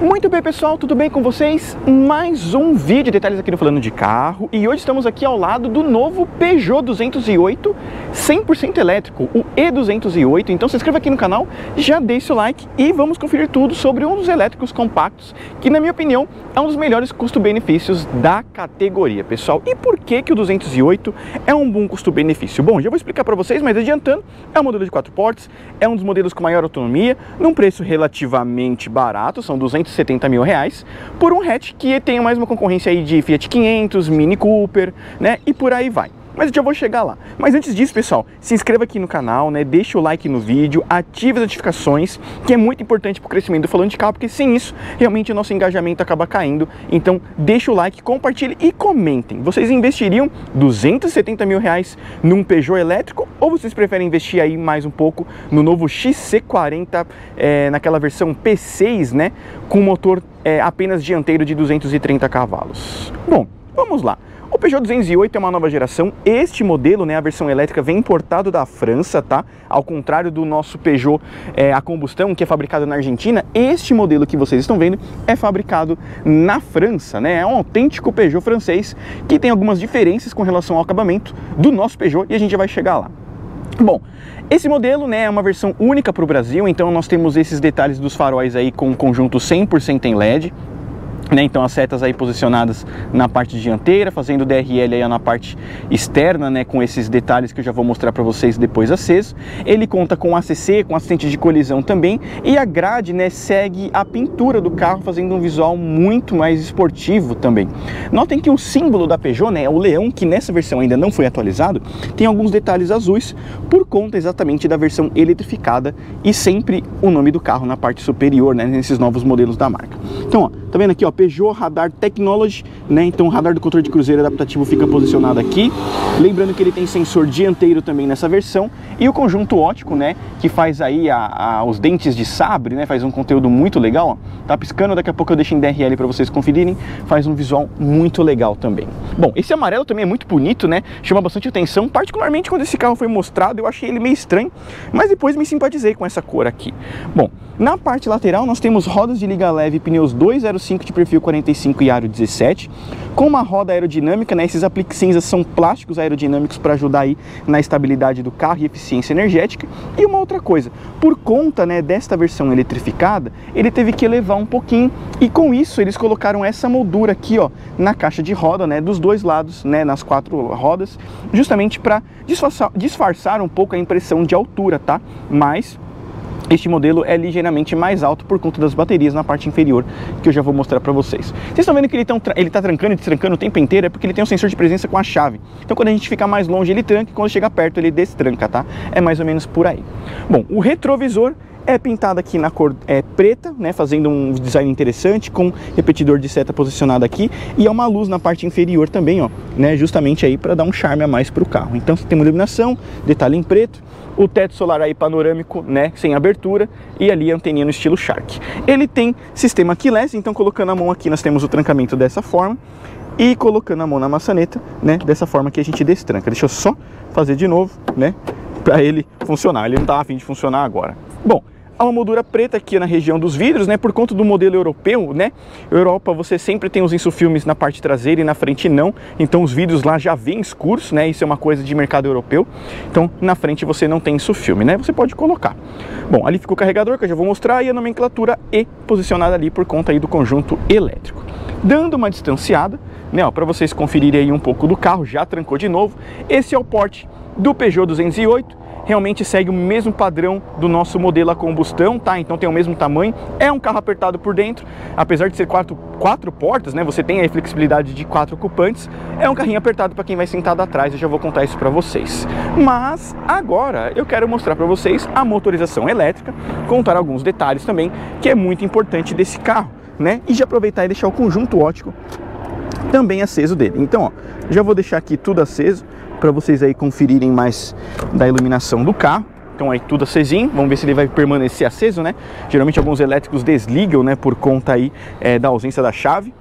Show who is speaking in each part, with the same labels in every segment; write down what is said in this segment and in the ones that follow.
Speaker 1: Muito bem, pessoal, tudo bem com vocês? Mais um vídeo de detalhes aqui no Falando de Carro. E hoje estamos aqui ao lado do novo Peugeot 208 100% elétrico, o E208. Então se inscreva aqui no canal, já deixe o like e vamos conferir tudo sobre um dos elétricos compactos que, na minha opinião, é um dos melhores custo-benefícios da categoria, pessoal. E por que que o 208 é um bom custo-benefício? Bom, já vou explicar para vocês, mas adiantando, é um modelo de 4 portas, é um dos modelos com maior autonomia, num preço relativamente barato, são R$270 mil, por um hatch que tem mais uma concorrência aí de Fiat 500, Mini Cooper, né, e por aí vai. Mas eu já vou chegar lá. Mas antes disso, pessoal, se inscreva aqui no canal, né? Deixa o like no vídeo, ative as notificações, que é muito importante para o crescimento do Falando de Carro, porque sem isso, realmente o nosso engajamento acaba caindo. Então, deixa o like, compartilhe e comentem. Vocês investiriam R$270 mil num Peugeot elétrico, ou vocês preferem investir aí mais um pouco no novo XC40, naquela versão P6, né? Com motor apenas dianteiro de 230 cavalos. Bom, vamos lá. O Peugeot 208 é uma nova geração. Este modelo, né, a versão elétrica, vem importado da França, tá? Ao contrário do nosso Peugeot a combustão, que é fabricado na Argentina, este modelo que vocês estão vendo é fabricado na França, né? É um autêntico Peugeot francês que tem algumas diferenças com relação ao acabamento do nosso Peugeot e a gente já vai chegar lá. Bom, esse modelo, né, é uma versão única para o Brasil, então nós temos esses detalhes dos faróis aí com conjunto 100% em LED. Né, então as setas aí posicionadas na parte dianteira, fazendo DRL aí na parte externa, né, com esses detalhes que eu já vou mostrar para vocês depois aceso. Ele conta com ACC, com assistente de colisão também, e a grade, né, segue a pintura do carro, fazendo um visual muito mais esportivo também. Notem que o símbolo da Peugeot, né, o leão, que nessa versão ainda não foi atualizado, tem alguns detalhes azuis por conta exatamente da versão eletrificada e sempre o nome do carro na parte superior, né, nesses novos modelos da marca. Então, ó, tá vendo aqui, ó, Peugeot Radar Technology, né? Então o radar do controle de cruzeiro adaptativo fica posicionado aqui. Lembrando que ele tem sensor dianteiro também nessa versão e o conjunto óptico, né? Que faz aí os dentes de sabre, né? Faz um conteúdo muito legal, ó. Tá piscando, daqui a pouco eu deixo em DRL para vocês conferirem. Faz um visual muito legal também. Bom, esse amarelo também é muito bonito, né? Chama bastante atenção, particularmente quando esse carro foi mostrado, eu achei ele meio estranho, mas depois me simpatizei com essa cor aqui. Bom, na parte lateral nós temos rodas de liga leve, pneus 205 de perfil 45 e aro 17, com uma roda aerodinâmica, né? Esses apliques cinzas são plásticos aerodinâmicos para ajudar aí na estabilidade do carro e eficiência energética. E uma outra coisa, por conta, né, desta versão eletrificada, ele teve que elevar um pouquinho e com isso eles colocaram essa moldura aqui, ó, na caixa de roda, né, dos dois lados, né, nas 4 rodas, justamente para disfarçar um pouco a impressão de altura, tá? Mas este modelo é ligeiramente mais alto por conta das baterias na parte inferior, que eu já vou mostrar para vocês. Vocês estão vendo que ele está trancando e destrancando o tempo inteiro, é porque ele tem um sensor de presença com a chave. Então quando a gente fica mais longe ele tranca e quando chega perto ele destranca, tá? É mais ou menos por aí. Bom, o retrovisor é pintado aqui na cor preta, né, fazendo um design interessante, com repetidor de seta posicionado aqui, e é uma luz na parte inferior também, ó, né, justamente aí para dar um charme a mais para o carro. Então você tem uma iluminação, detalhe em preto, o teto solar aí panorâmico, né, sem abertura, e ali a anteninha no estilo Shark. Ele tem sistema keyless, então colocando a mão aqui nós temos o trancamento dessa forma, e colocando a mão na maçaneta, né, dessa forma que a gente destranca. Deixa eu só fazer de novo, né, para ele funcionar. Ele não tá a fim de funcionar agora. Bom, há uma moldura preta aqui na região dos vidros, né, por conta do modelo europeu, né? Europa você sempre tem os insufilmes na parte traseira e na frente não, então os vidros lá já vêm escuros, né? Isso é uma coisa de mercado europeu. Então na frente você não tem insufilme, né? Você pode colocar. Bom, ali ficou o carregador que eu já vou mostrar e a nomenclatura E posicionada ali por conta aí do conjunto elétrico. Dando uma distanciada, né, para vocês conferirem aí um pouco do carro, já trancou de novo. Esse é o porte do Peugeot 208. Realmente segue o mesmo padrão do nosso modelo a combustão, tá? Então tem o mesmo tamanho, é um carro apertado por dentro, apesar de ser quatro portas, né? Você tem a flexibilidade de 4 ocupantes, é um carrinho apertado para quem vai sentado atrás, eu já vou contar isso para vocês. Mas agora eu quero mostrar para vocês a motorização elétrica, contar alguns detalhes também, que é muito importante desse carro, né? E já aproveitar e deixar o conjunto óptico também aceso dele. Então, ó, já vou deixar aqui tudo aceso, para vocês aí conferirem mais da iluminação do carro. Então aí tudo acesinho, vamos ver se ele vai permanecer aceso, né? Geralmente alguns elétricos desligam, né, por conta aí da ausência da chave,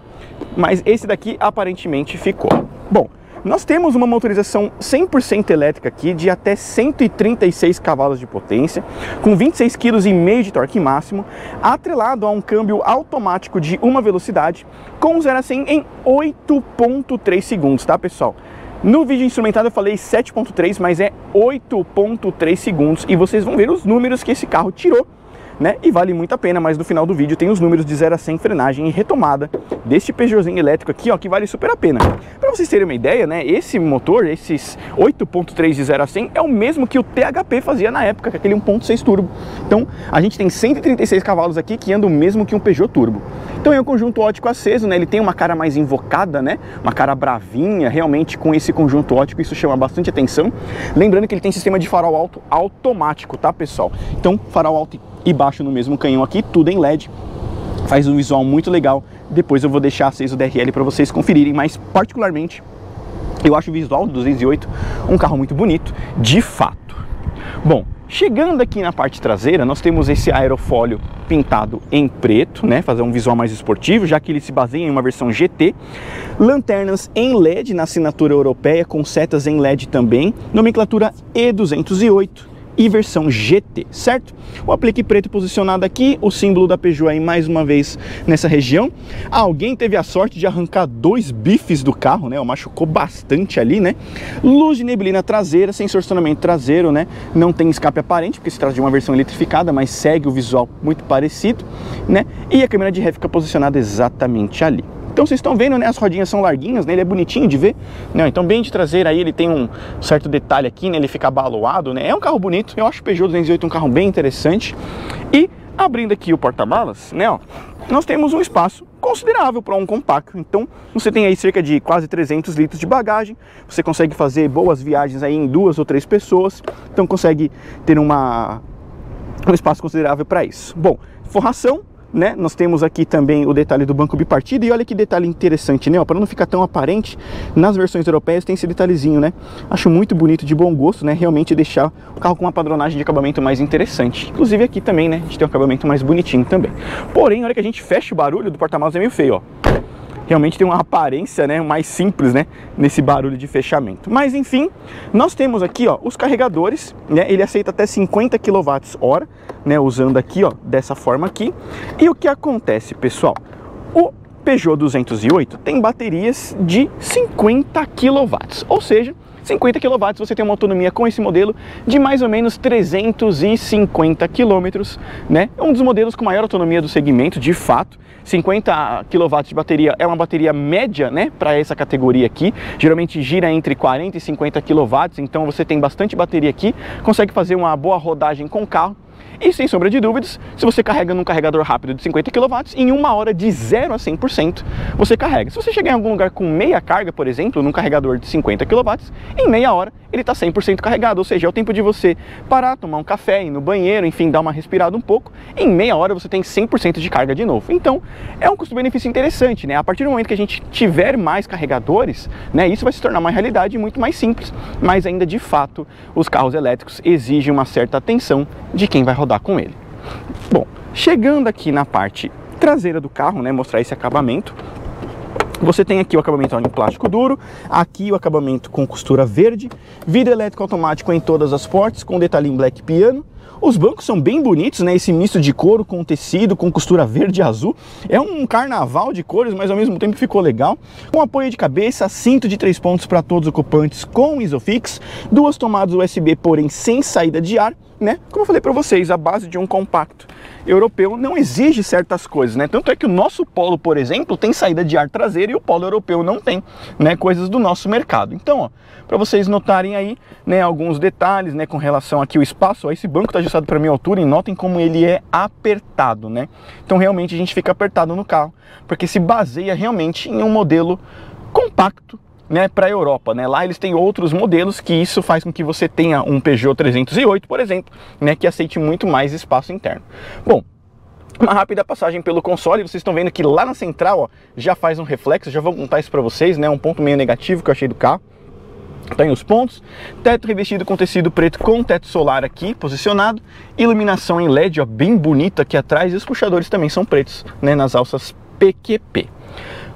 Speaker 1: mas esse daqui aparentemente ficou. Bom, nós temos uma motorização 100% elétrica aqui, de até 136 cavalos de potência, com 26,5 kg de torque máximo, atrelado a um câmbio automático de uma velocidade, com 0 a 100 em 8,3 segundos, tá, pessoal? No vídeo instrumentado eu falei 7,3, mas é 8,3 segundos, e vocês vão ver os números que esse carro tirou, né? E vale muito a pena, mas no final do vídeo tem os números de 0 a 100 frenagem e retomada deste Peugeotzinho elétrico aqui, ó, que vale super a pena. Para vocês terem uma ideia, né, esse motor, esses 8.3 de 0 a 100 é o mesmo que o THP fazia na época, aquele 1.6 turbo. Então, a gente tem 136 cavalos aqui que andam o mesmo que um Peugeot turbo. Então, é um conjunto óptico aceso, né? Ele tem uma cara mais invocada, né? Uma cara bravinha, realmente com esse conjunto óptico, isso chama bastante atenção. Lembrando que ele tem sistema de farol alto automático, tá, pessoal? Então, farol alto e baixo no mesmo canhão aqui, tudo em LED, faz um visual muito legal. Depois eu vou deixar aceso o DRL para vocês conferirem, mas particularmente eu acho o visual do 208 um carro muito bonito, de fato. Bom, chegando aqui na parte traseira, nós temos esse aerofólio pintado em preto, né, fazer um visual mais esportivo, já que ele se baseia em uma versão GT. Lanternas em LED na assinatura europeia, com setas em LED também, nomenclatura E208 e versão GT, certo? O aplique preto posicionado aqui, o símbolo da Peugeot aí mais uma vez nessa região. Alguém teve a sorte de arrancar 2 bifes do carro, né? Machucou bastante ali, né? Luz de neblina traseira, sensor de estacionamento traseiro, né? Não tem escape aparente, porque se trata de uma versão eletrificada, mas segue o visual muito parecido, né? E a câmera de ré fica posicionada exatamente ali. Então vocês estão vendo, né, as rodinhas são larguinhas, né, ele é bonitinho de ver, né, então bem de traseira aí ele tem um certo detalhe aqui, né, ele fica abaloado, né, é um carro bonito, eu acho o Peugeot 208 um carro bem interessante. E abrindo aqui o porta-malas, né, ó, nós temos um espaço considerável para um compacto, então você tem aí cerca de quase 300 litros de bagagem, você consegue fazer boas viagens aí em 2 ou 3 pessoas, então consegue ter um espaço considerável para isso. Bom, forração, né? Nós temos aqui também o detalhe do banco bipartido, e olha que detalhe interessante, né? Para não ficar tão aparente, nas versões europeias tem esse detalhezinho, né? Acho muito bonito, de bom gosto, né? Realmente deixar o carro com uma padronagem de acabamento mais interessante. Inclusive aqui também, né? A gente tem um acabamento mais bonitinho também. Porém, a hora que a gente fecha o barulho do porta-malas é meio feio, ó. Realmente tem uma aparência, né, mais simples, né, nesse barulho de fechamento. Mas enfim, nós temos aqui, ó, os carregadores, né, ele aceita até 50 kWh, né, usando aqui, ó, dessa forma aqui. E o que acontece, pessoal? O Peugeot 208 tem baterias de 50 kW, ou seja, 50 kW você tem uma autonomia com esse modelo de mais ou menos 350 km, né? Um dos modelos com maior autonomia do segmento, de fato. 50 kW de bateria é uma bateria média, né, para essa categoria aqui. Geralmente gira entre 40 e 50 kW, então você tem bastante bateria aqui, consegue fazer uma boa rodagem com o carro. E sem sombra de dúvidas, se você carrega num carregador rápido de 50 kW, em 1 hora de 0 a 100% você carrega. Se você chegar em algum lugar com meia carga, por exemplo, num carregador de 50 kW, em meia hora ele está 100% carregado, ou seja, é o tempo de você parar, tomar um café, ir no banheiro, enfim, dar uma respirada um pouco. Em meia hora você tem 100% de carga de novo. Então, é um custo-benefício interessante, né? A partir do momento que a gente tiver mais carregadores, né, isso vai se tornar uma realidade muito mais simples, mas ainda de fato, os carros elétricos exigem uma certa atenção de quem vai rodar com ele. Bom, chegando aqui na parte traseira do carro, né, mostrar esse acabamento. Você tem aqui o acabamento em plástico duro, aqui o acabamento com costura verde, vidro elétrico automático em todas as portas, com detalhe em black piano. Os bancos são bem bonitos, né? Esse misto de couro com tecido, com costura verde e azul. É um carnaval de cores, mas ao mesmo tempo ficou legal. Com apoio de cabeça, cinto de 3 pontos para todos os ocupantes com Isofix, 2 tomadas USB, porém sem saída de ar, né? Como eu falei para vocês, a base de um compacto europeu não exige certas coisas, né? Tanto é que o nosso Polo, por exemplo, tem saída de ar traseira e o Polo europeu não tem, né? Coisas do nosso mercado. Então, ó, para vocês notarem aí, né, alguns detalhes, né, com relação aqui ao espaço, ó, esse banco está ajustado para minha altura e notem como ele é apertado, né? Então, realmente a gente fica apertado no carro, porque se baseia realmente em um modelo compacto, né, para a Europa, né? Lá eles têm outros modelos que isso faz com que você tenha um Peugeot 308, por exemplo, né, que aceite muito mais espaço interno. Bom, uma rápida passagem pelo console, vocês estão vendo que lá na central, ó, já faz um reflexo, já vou contar isso para vocês, né, um ponto meio negativo que eu achei do carro. Tem os pontos, teto revestido com tecido preto com teto solar aqui posicionado, iluminação em LED, ó, bem bonita aqui atrás, e os puxadores também são pretos, né, nas alças PQP.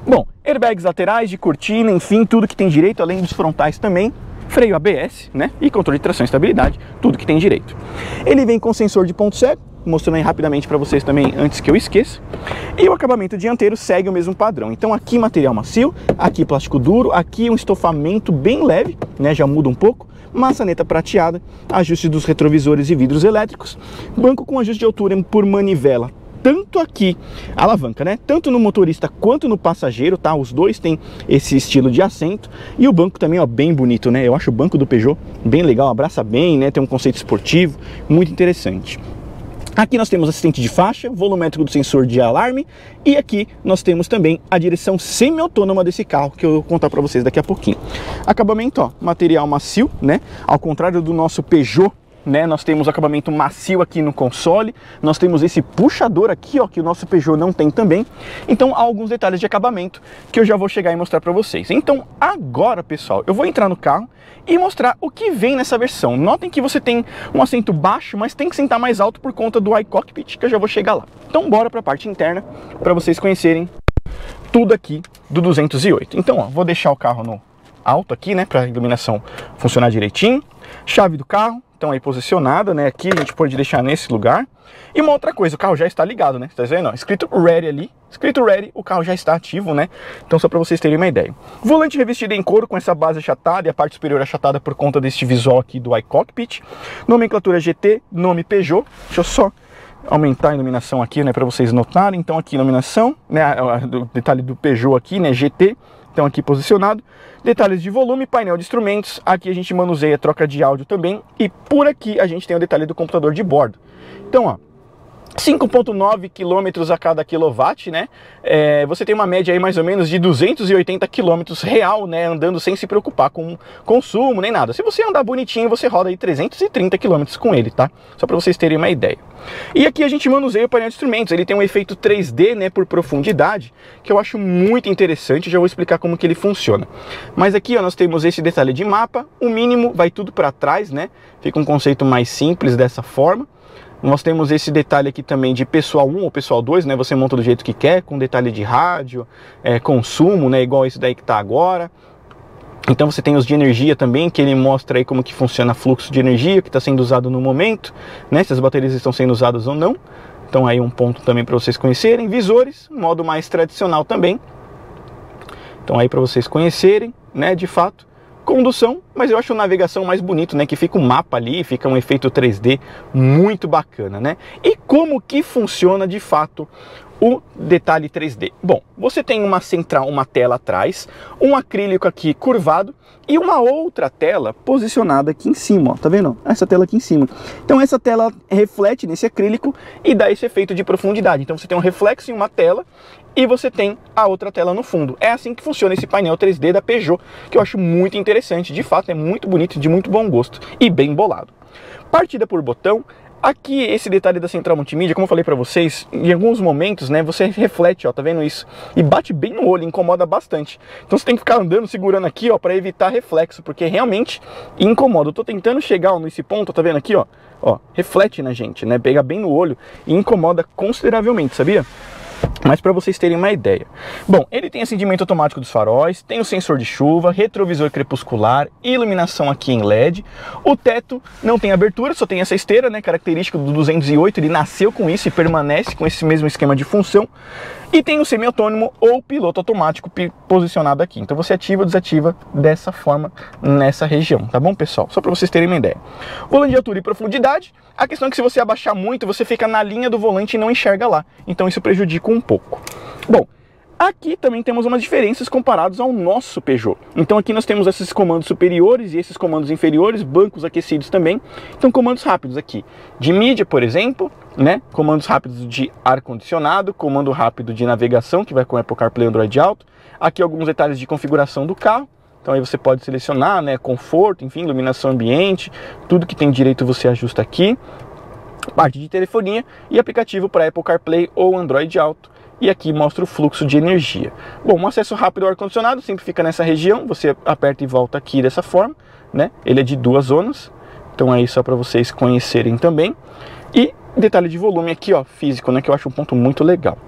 Speaker 1: Bom, airbags laterais, de cortina, enfim, tudo que tem direito, além dos frontais também. Freio ABS, né? E controle de tração e estabilidade, tudo que tem direito. Ele vem com sensor de ponto cego, mostrando aí rapidamente para vocês também antes que eu esqueça. E o acabamento dianteiro segue o mesmo padrão. Então aqui material macio, aqui plástico duro, aqui um estofamento bem leve, né? Já muda um pouco. Maçaneta prateada, ajuste dos retrovisores e vidros elétricos, banco com ajuste de altura por manivela. Tanto aqui, a alavanca, né? Tanto no motorista quanto no passageiro, tá? Os dois têm esse estilo de assento. E o banco também, ó, bem bonito, né? Eu acho o banco do Peugeot bem legal, abraça bem, né? Tem um conceito esportivo, muito interessante. Aqui nós temos assistente de faixa, volumétrico do sensor de alarme. E aqui nós temos também a direção semi-autônoma desse carro, que eu vou contar para vocês daqui a pouquinho. Acabamento, ó, material macio, né? Ao contrário do nosso Peugeot, né, nós temos acabamento macio aqui no console, nós temos esse puxador aqui, ó, que o nosso Peugeot não tem também. Então há alguns detalhes de acabamento que eu já vou chegar e mostrar para vocês. Então agora, pessoal, eu vou entrar no carro e mostrar o que vem nessa versão. Notem que você tem um assento baixo, mas tem que sentar mais alto por conta do iCockpit, que eu já vou chegar lá. Então bora para a parte interna para vocês conhecerem tudo aqui do 208. Então, ó, vou deixar o carro no alto aqui, né, para a iluminação funcionar direitinho. Chave do carro, então aí posicionada, né, aqui a gente pode deixar nesse lugar. E uma outra coisa, o carro já está ligado, né, tá vendo? Ó, escrito Ready ali, escrito Ready, o carro já está ativo, né, então só para vocês terem uma ideia. Volante revestido em couro com essa base achatada e a parte superior achatada por conta deste visual aqui do iCockpit. Nomenclatura GT, nome Peugeot, deixa eu só aumentar a iluminação aqui, né, para vocês notarem. Então aqui iluminação, né, o detalhe do Peugeot aqui, né, GT. Então aqui posicionado, detalhes de volume, painel de instrumentos, aqui a gente manuseia troca de áudio também, e por aqui a gente tem o detalhe do computador de bordo. Então, ó, 5,9 km a cada quilowatt, né? Você tem uma média aí mais ou menos de 280 km real, né? Andando sem se preocupar com consumo nem nada. Se você andar bonitinho, você roda aí 330 km com ele, tá? Só para vocês terem uma ideia. E aqui a gente manuseia o painel de instrumentos. Ele tem um efeito 3D, né? Por profundidade, que eu acho muito interessante. Já vou explicar como que ele funciona. Mas aqui, ó, nós temos esse detalhe de mapa. O mínimo vai tudo para trás, né? Fica um conceito mais simples dessa forma. Nós temos esse detalhe aqui também de pessoal 1 ou pessoal 2, né? Você monta do jeito que quer, com detalhe de rádio, consumo, né? Igual esse daí que tá agora. Então você tem os de energia também, que ele mostra aí como que funciona o fluxo de energia que está sendo usado no momento, né? Se as baterias estão sendo usadas ou não. Então aí um ponto também para vocês conhecerem. Visores, modo mais tradicional também. Então aí para vocês conhecerem, né? De fato. Condução, mas eu acho a navegação mais bonito, né? Que fica um mapa ali, fica um efeito 3D muito bacana, né? E como que funciona de fato o detalhe 3D? Bom, você tem uma central, uma tela atrás, um acrílico aqui curvado e uma outra tela posicionada aqui em cima, ó, tá vendo? Essa tela aqui em cima. Então essa tela reflete nesse acrílico e dá esse efeito de profundidade. Então você tem um reflexo em uma tela e você tem a outra tela no fundo. É assim que funciona esse painel 3D da Peugeot, que eu acho muito interessante. De fato, é muito bonito, de muito bom gosto e bem bolado. Partida por botão. Aqui, esse detalhe da central multimídia, como eu falei pra vocês, em alguns momentos, né, você reflete, ó, tá vendo isso? E bate bem no olho, incomoda bastante. Então você tem que ficar andando, segurando aqui, ó, pra evitar reflexo, porque realmente incomoda. Eu tô tentando chegar, ó, nesse ponto, tá vendo aqui, ó? Ó, reflete na gente, né? Pega bem no olho e incomoda consideravelmente, sabia? Mas para vocês terem uma ideia. Bom, ele tem acendimento automático dos faróis, tem o sensor de chuva, retrovisor crepuscular, iluminação aqui em LED. O teto não tem abertura, só tem essa esteira, né, característica do 208, ele nasceu com isso e permanece com esse mesmo esquema de função. E tem o semi-autônomo ou piloto automático posicionado aqui. Então você ativa ou desativa dessa forma nessa região, tá bom, pessoal? Só para vocês terem uma ideia. Volante de altura e profundidade. A questão é que se você abaixar muito, você fica na linha do volante e não enxerga lá. Então isso prejudica um pouco. Bom, aqui também temos umas diferenças comparados ao nosso Peugeot. Então aqui nós temos esses comandos superiores e esses comandos inferiores, bancos aquecidos também. Então comandos rápidos aqui de mídia, por exemplo, né? Comandos rápidos de ar-condicionado, comando rápido de navegação, que vai com Apple CarPlay e Android Auto. Aqui alguns detalhes de configuração do carro. Então aí você pode selecionar, né, conforto, enfim, iluminação ambiente, tudo que tem direito você ajusta aqui. Parte de telefonia e aplicativo para Apple CarPlay ou Android Auto. E aqui mostra o fluxo de energia. Bom, um acesso rápido ao ar-condicionado sempre fica nessa região. Você aperta e volta aqui dessa forma, né? Ele é de 2 zonas. Então aí só para vocês conhecerem também. E detalhe de volume aqui, ó, físico, né? Que eu acho um ponto muito legal.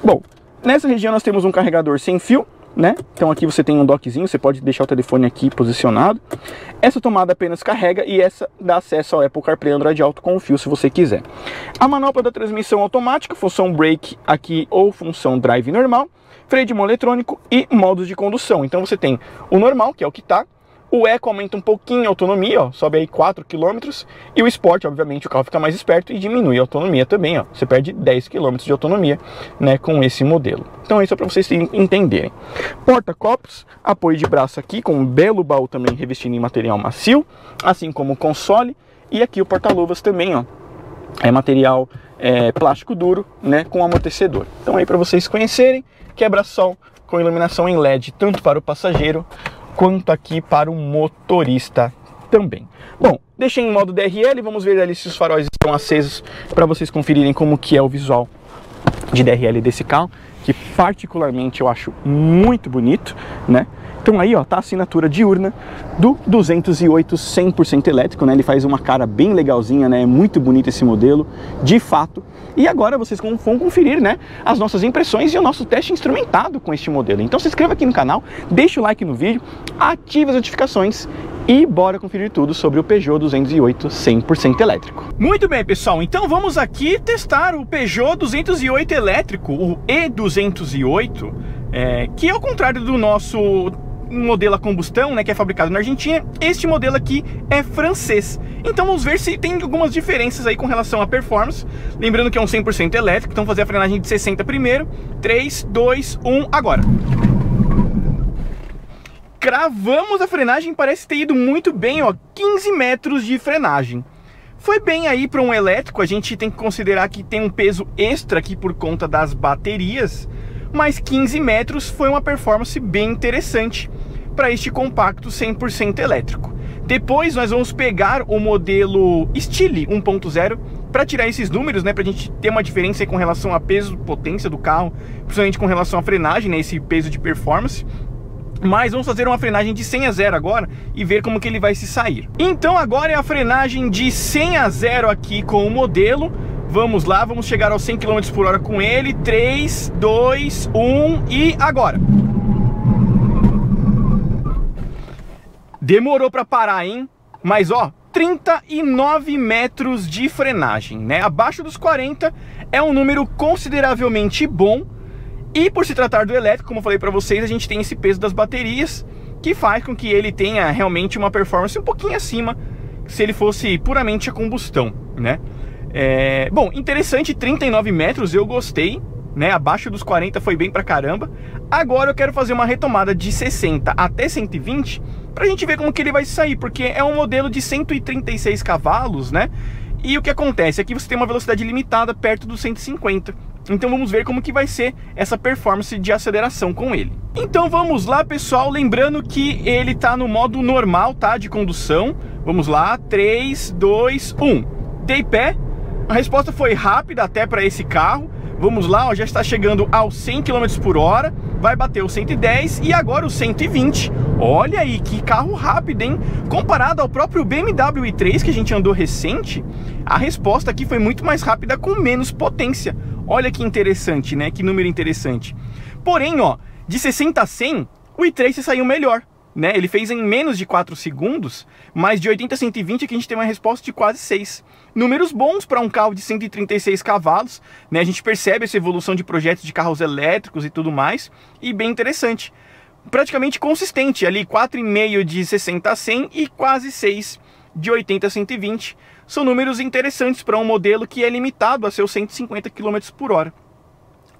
Speaker 1: Bom, Nessa região nós temos um carregador sem fio, né? Então aqui você tem um dockzinho, você pode deixar o telefone aqui posicionado. Essa tomada apenas carrega e essa dá acesso ao Apple CarPlay Android Auto com o fio se você quiser. A manopla da transmissão automática, função brake aqui ou função drive normal, freio de mão eletrônico e modos de condução. Então você tem o normal, que é o que tá. O Eco aumenta um pouquinho a autonomia, ó, sobe aí 4 km, e o Sport, obviamente, o carro fica mais esperto e diminui a autonomia também, ó. Você perde 10 km de autonomia, né, com esse modelo. Então é isso para vocês entenderem. Porta-copos, apoio de braço aqui, com um belo baú também revestido em material macio, assim como o console, e aqui o porta-luvas também, ó. É material plástico duro, né, com amortecedor. Então aí para vocês conhecerem, quebra-sol com iluminação em LED, tanto para o passageiro quanto aqui para o motorista também. Bom, deixei em modo DRL, vamos ver ali se os faróis estão acesos para vocês conferirem como que é o visual de DRL desse carro, que particularmente eu acho muito bonito, né? Então aí, ó, tá a assinatura diurna do 208 100% elétrico, né? Ele faz uma cara bem legalzinha, né? É muito bonito esse modelo, de fato. E agora vocês vão conferir, né, as nossas impressões e o nosso teste instrumentado com este modelo. Então se inscreva aqui no canal, deixa o like no vídeo, ative as notificações e bora conferir tudo sobre o Peugeot 208 100% elétrico. Muito bem, pessoal, então vamos aqui testar o Peugeot 208 elétrico, o E208, que ao contrário do nosso modelo a combustão, né, que é fabricado na Argentina, este modelo aqui é francês. Então vamos ver se tem algumas diferenças aí com relação à performance. Lembrando que é um 100% elétrico, então fazer a frenagem de 60 primeiro. 3, 2, 1, agora. Cravamos a frenagem, parece ter ido muito bem, ó, 15 metros de frenagem. Foi bem aí para um elétrico, a gente tem que considerar que tem um peso extra aqui por conta das baterias, mas 15 metros foi uma performance bem interessante para este compacto 100% elétrico. Depois nós vamos pegar o modelo Stile 1.0 para tirar esses números, né, para a gente ter uma diferença aí com relação a peso, potência do carro, principalmente com relação à frenagem, né, esse peso de performance. Mas vamos fazer uma frenagem de 100 a 0 agora e ver como que ele vai se sair. Então agora é a frenagem de 100 a 0 aqui com o modelo. Vamos lá, vamos chegar aos 100 km por hora com ele. 3, 2, 1 e agora. Demorou para parar, hein? Mas ó, 39 metros de frenagem, né? Abaixo dos 40 é um número consideravelmente bom. E por se tratar do elétrico, como eu falei para vocês, a gente tem esse peso das baterias que faz com que ele tenha realmente uma performance um pouquinho acima se ele fosse puramente a combustão, né? Bom, interessante, 39 metros, eu gostei, né? Abaixo dos 40 foi bem pra caramba. Agora eu quero fazer uma retomada de 60 até 120 pra gente ver como que ele vai sair, porque é um modelo de 136 cavalos, né? E o que acontece? Aqui você tem uma velocidade limitada perto dos 150. Então vamos ver como que vai ser essa performance de aceleração com ele. Então vamos lá, pessoal, lembrando que ele tá no modo normal, tá, de condução. Vamos lá, 3, 2, 1. Dei pé. A resposta foi rápida até para esse carro. Vamos lá, ó, já está chegando aos 100 km por hora. Vai bater os 110 e agora os 120. Olha aí, que carro rápido, hein? Comparado ao próprio BMW i3 que a gente andou recente, a resposta aqui foi muito mais rápida com menos potência. Olha que interessante, né? Que número interessante. Porém, ó, de 60 a 100, o i3 se saiu melhor, né? Ele fez em menos de 4 segundos, mas de 80 a 120 aqui a gente tem uma resposta de quase 6. Números bons para um carro de 136 cavalos, né? A gente percebe essa evolução de projetos de carros elétricos e tudo mais, e bem interessante. Praticamente consistente, ali 4,5 de 60 a 100 e quase 6 de 80 a 120. São números interessantes para um modelo que é limitado a seus 150 km por hora.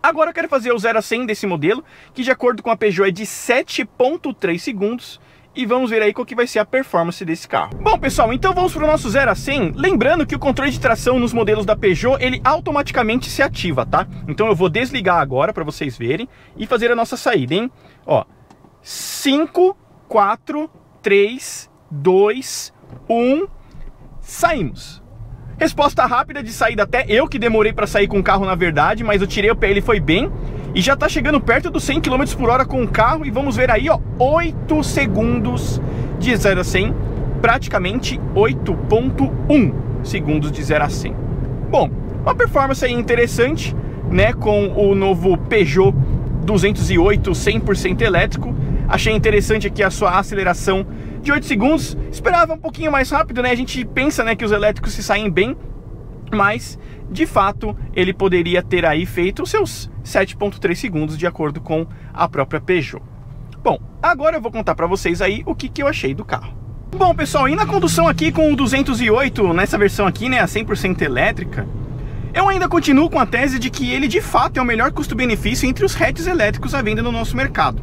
Speaker 1: Agora eu quero fazer o 0 a 100 desse modelo, que de acordo com a Peugeot é de 7,3 segundos. E vamos ver aí qual que vai ser a performance desse carro. Bom, pessoal, então vamos para o nosso 0 a 100. Lembrando que o controle de tração nos modelos da Peugeot, ele automaticamente se ativa, tá? Então eu vou desligar agora para vocês verem e fazer a nossa saída, hein? Ó, 5, 4, 3, 2, 1... saímos. Resposta rápida de saída, até eu que demorei para sair com o carro na verdade, mas eu tirei o pé, ele foi bem. E já tá chegando perto dos 100 km por hora com o carro. E vamos ver aí, ó, 8 segundos de 0 a 100. Praticamente 8,1 segundos de 0 a 100. Bom, uma performance aí interessante, né, com o novo Peugeot 208 100% elétrico. Achei interessante aqui a sua aceleração de 8 segundos. Esperava um pouquinho mais rápido, né? A gente pensa, né, que os elétricos se saem bem, mas de fato ele poderia ter aí feito os seus 7,3 segundos de acordo com a própria Peugeot. Bom, agora eu vou contar para vocês aí o que eu achei do carro. Bom, pessoal, e na condução aqui com o 208, nessa versão aqui, né, a 100% elétrica, eu ainda continuo com a tese de que ele de fato é o melhor custo-benefício entre os hatches elétricos à venda no nosso mercado.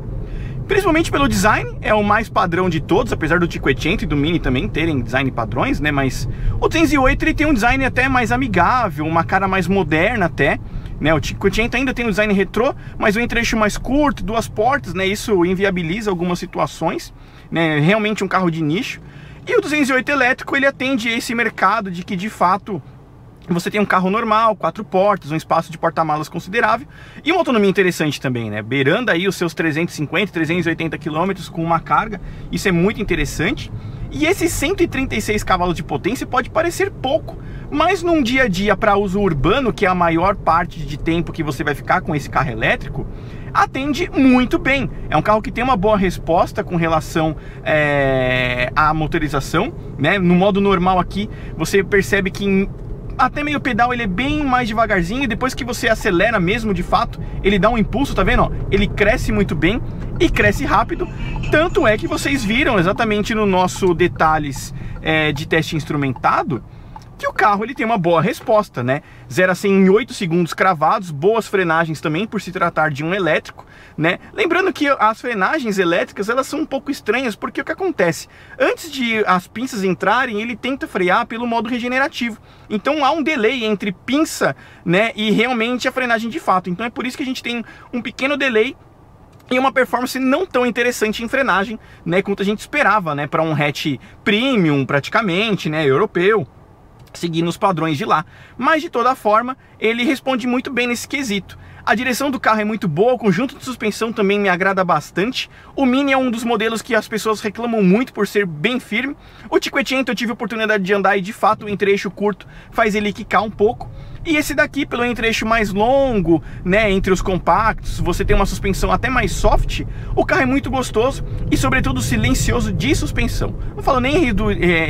Speaker 1: Principalmente pelo design, é o mais padrão de todos, apesar do Cinquecento e do Mini também terem design padrões, né? Mas o 208 ele tem um design até mais amigável, uma cara mais moderna até, né? O Cinquecento ainda tem um design retrô, mas um entre-eixo mais curto, 2 portas, né? Isso inviabiliza algumas situações, né? Realmente um carro de nicho. E o 208 elétrico, ele atende esse mercado de que de fato você tem um carro normal, 4 portas, um espaço de porta-malas considerável e uma autonomia interessante também, né? Beirando aí os seus 350, 380 km com uma carga, isso é muito interessante. E esses 136 cavalos de potência pode parecer pouco, mas num dia a dia para uso urbano, que é a maior parte de tempo que você vai ficar com esse carro elétrico, atende muito bem. É um carro que tem uma boa resposta com relação à motorização, né? No modo normal aqui, você percebe que até meio pedal ele é bem mais devagarzinho, e depois que você acelera mesmo de fato, ele dá um impulso, tá vendo? Ó, ele cresce muito bem e cresce rápido. Tanto é que vocês viram exatamente no nosso detalhes de teste instrumentado que o carro ele tem uma boa resposta, né? 0 a 100 em 8 segundos cravados, boas frenagens também por se tratar de um elétrico, né? Lembrando que as frenagens elétricas elas são um pouco estranhas, porque o que acontece? Antes de as pinças entrarem, ele tenta frear pelo modo regenerativo. Então há um delay entre pinça, né, e realmente a frenagem de fato. Então é por isso que a gente tem um pequeno delay e uma performance não tão interessante em frenagem, né, quanto a gente esperava, né, para um hatch premium praticamente, né, europeu, seguindo os padrões de lá. Mas de toda forma, ele responde muito bem nesse quesito. A direção do carro é muito boa, o conjunto de suspensão também me agrada bastante. O Mini é um dos modelos que as pessoas reclamam muito por ser bem firme. O Cinquecento eu tive a oportunidade de andar e de fato o entre-eixo curto faz ele quicar um pouco. E esse daqui, pelo entre-eixo mais longo, né, entre os compactos, você tem uma suspensão até mais soft, o carro é muito gostoso e sobretudo silencioso de suspensão. Não falo nem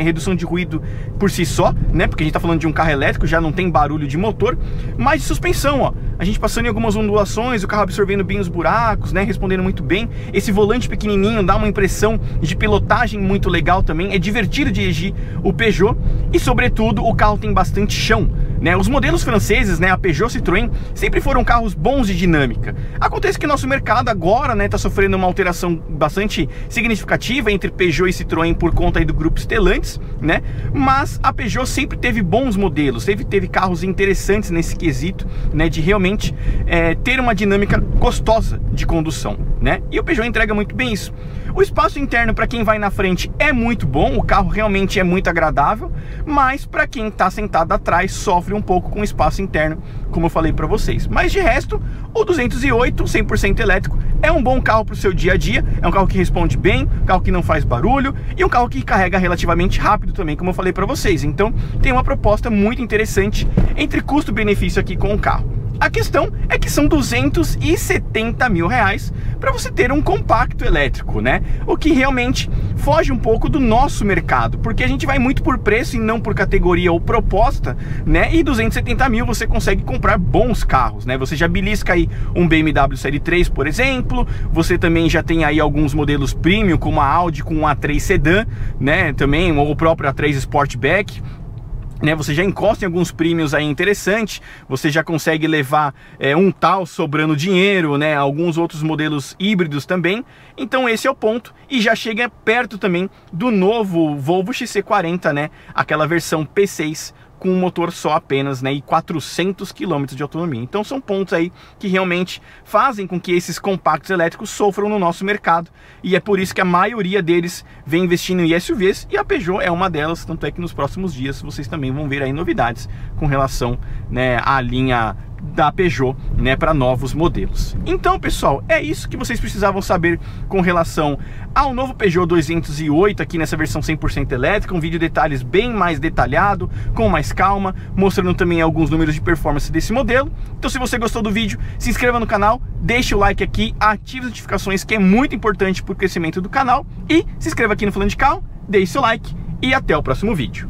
Speaker 1: redução de ruído por si só, né, porque a gente tá falando de um carro elétrico, já não tem barulho de motor, mas de suspensão, ó. A gente passando em algumas ondulações, o carro absorvendo bem os buracos, né, respondendo muito bem. Esse volante pequenininho dá uma impressão de pilotagem muito legal também, é divertido dirigir o Peugeot e sobretudo o carro tem bastante chão, né. Os modelos franceses, né, a Peugeot, Citroën, sempre foram carros bons de dinâmica. Acontece que nosso mercado agora, né, tá sofrendo uma alteração bastante significativa entre Peugeot e Citroën por conta aí do grupo Stellantis, né, mas a Peugeot sempre teve bons modelos, sempre teve carros interessantes nesse quesito, né, de realmente ter uma dinâmica gostosa de condução, né, e o Peugeot entrega muito bem isso. O espaço interno para quem vai na frente é muito bom, o carro realmente é muito agradável, mas para quem está sentado atrás sofre um pouco com o espaço interno, como eu falei para vocês. Mas de resto, o 208 100% elétrico é um bom carro para o seu dia a dia, é um carro que responde bem, um carro que não faz barulho e um carro que carrega relativamente rápido também, como eu falei para vocês. Então tem uma proposta muito interessante entre custo-benefício aqui com o carro. A questão é que são 270 mil reais para você ter um compacto elétrico, né? O que realmente foge um pouco do nosso mercado, porque a gente vai muito por preço e não por categoria ou proposta, né? E 270 mil você consegue comprar bons carros, né? Você já belisca aí um BMW Série 3, por exemplo, você também já tem aí alguns modelos premium, como a Audi com um A3 Sedan, né? Também, ou o próprio A3 Sportback, né, você já encosta em alguns premiums aí interessante, você já consegue levar um tal sobrando dinheiro, né, alguns outros modelos híbridos também. Então esse é o ponto, e já chega perto também do novo Volvo XC40, né, aquela versão P6 com um motor só apenas, né, e 400 km de autonomia. Então são pontos aí que realmente fazem com que esses compactos elétricos sofram no nosso mercado, e é por isso que a maioria deles vem investindo em SUVs, e a Peugeot é uma delas, tanto é que nos próximos dias vocês também vão ver aí novidades com relação, né, à linha da Peugeot, né, para novos modelos. Então, pessoal, é isso que vocês precisavam saber com relação ao novo Peugeot 208 aqui nessa versão 100% elétrica, um vídeo de detalhes bem mais detalhado, com mais calma, mostrando também alguns números de performance desse modelo. Então, se você gostou do vídeo, se inscreva no canal, deixe o like aqui, ative as notificações, que é muito importante para o crescimento do canal, e se inscreva aqui no Falando de Carro, deixe seu like e até o próximo vídeo.